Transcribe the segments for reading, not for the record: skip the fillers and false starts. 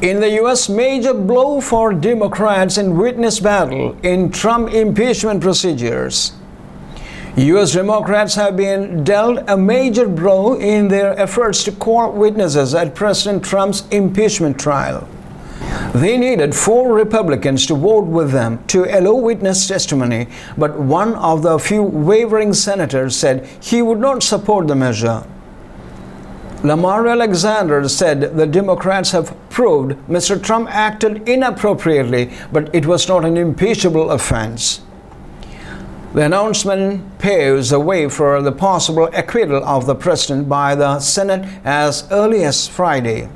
In the U.S., major blow for Democrats in witness battle in Trump impeachment procedures. U.S. Democrats have been dealt a major blow in their efforts to call witnesses at President Trump's impeachment trial. They needed 4 Republicans to vote with them to allow witness testimony, but one of the few wavering senators said he would not support the measure. Lamar Alexander said the Democrats have proved Mr. Trump acted inappropriately, but it was not an impeachable offense. The announcement paves the way for the possible acquittal of the president by the Senate as early as Friday.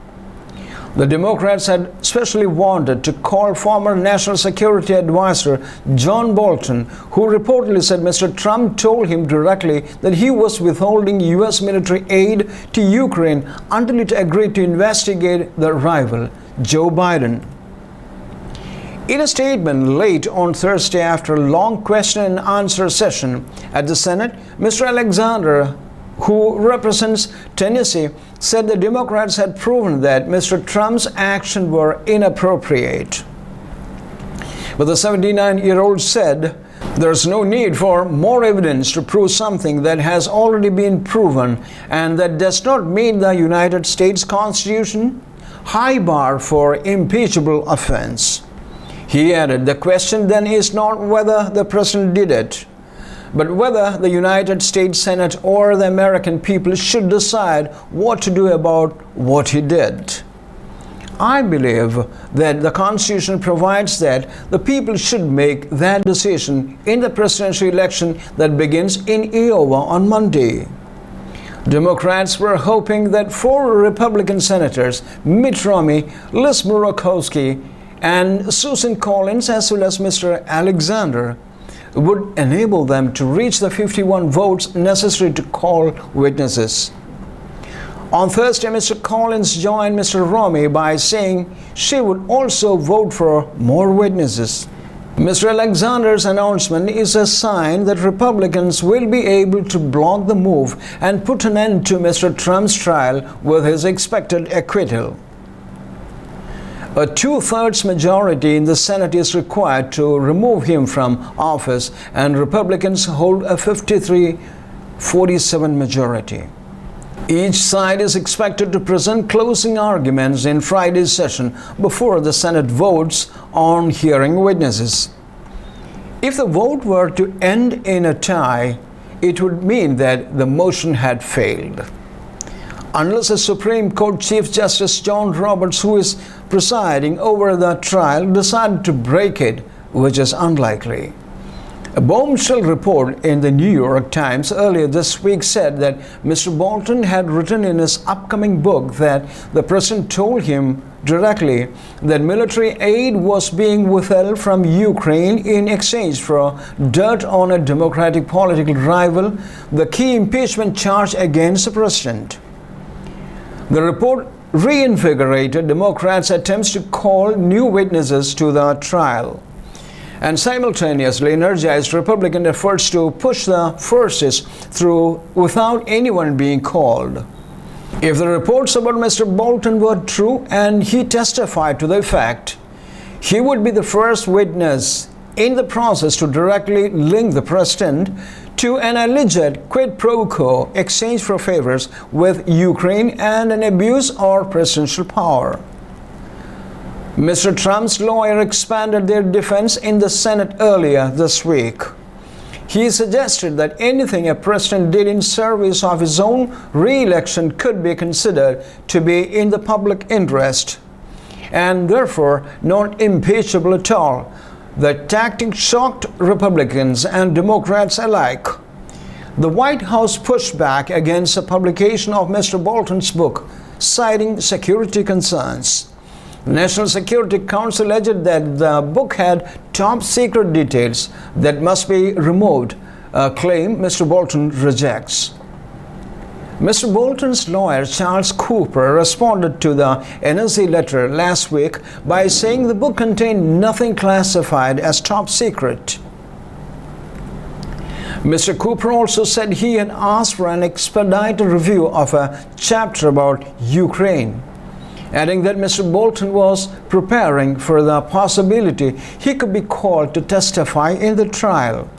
The Democrats had specially wanted to call former National Security Advisor John Bolton, who reportedly said Mr. Trump told him directly that he was withholding U.S. military aid to Ukraine until it agreed to investigate the rival, Joe Biden. In a statement late on Thursday after a long question and answer session at the Senate, Mr. Alexander, who represents Tennessee, said the Democrats had proven that Mr. Trump's actions were inappropriate. But the 79-year-old said there's no need for more evidence to prove something that has already been proven and that does not meet the United States Constitution high bar for impeachable offense. He added, the question then is not whether the president did it, but whether the United States Senate or the American people should decide what to do about what he did. I believe that the Constitution provides that the people should make that decision in the presidential election that begins in Iowa on Monday. Democrats were hoping that 4 Republican senators, Mitt Romney, Liz Murkowski, and Susan Collins, as well as Mr. Alexander, would enable them to reach the 51 votes necessary to call witnesses. On Thursday, Mr. Collins joined Mr. Romney by saying she would also vote for more witnesses. Mr. Alexander's announcement is a sign that Republicans will be able to block the move and put an end to Mr. Trump's trial with his expected acquittal. A 2/3 majority in the Senate is required to remove him from office, and Republicans hold a 53-47 majority. Each side is expected to present closing arguments in Friday's session before the Senate votes on hearing witnesses. If the vote were to end in a tie, it would mean that the motion had failed. Unless the Supreme Court Chief Justice John Roberts, who is presiding over the trial, decided to break it, which is unlikely. A bombshell report in the New York Times earlier this week said that Mr. Bolton had written in his upcoming book that the president told him directly that military aid was being withheld from Ukraine in exchange for dirt on a Democratic political rival, the key impeachment charge against the president. The report reinvigorated Democrats' attempts to call new witnesses to the trial and simultaneously energized Republican efforts to push the forces through without anyone being called. If the reports about Mr. Bolton were true and he testified to the effect, he would be the first witness in the process to directly link the president to an alleged quid pro quo exchange for favors with Ukraine and an abuse of presidential power. Mr. Trump's lawyer expanded their defense in the Senate earlier this week. He suggested that anything a president did in service of his own re-election could be considered to be in the public interest and therefore not impeachable at all. The tactic shocked Republicans and Democrats alike. The White House pushed back against the publication of Mr. Bolton's book, citing security concerns. The National Security Council alleged that the book had top-secret details that must be removed, a claim Mr. Bolton rejects. Mr. Bolton's lawyer, Charles Cooper, responded to the NSC letter last week by saying the book contained nothing classified as top secret. Mr. Cooper also said he had asked for an expedited review of a chapter about Ukraine. adding that Mr. Bolton was preparing for the possibility he could be called to testify in the trial.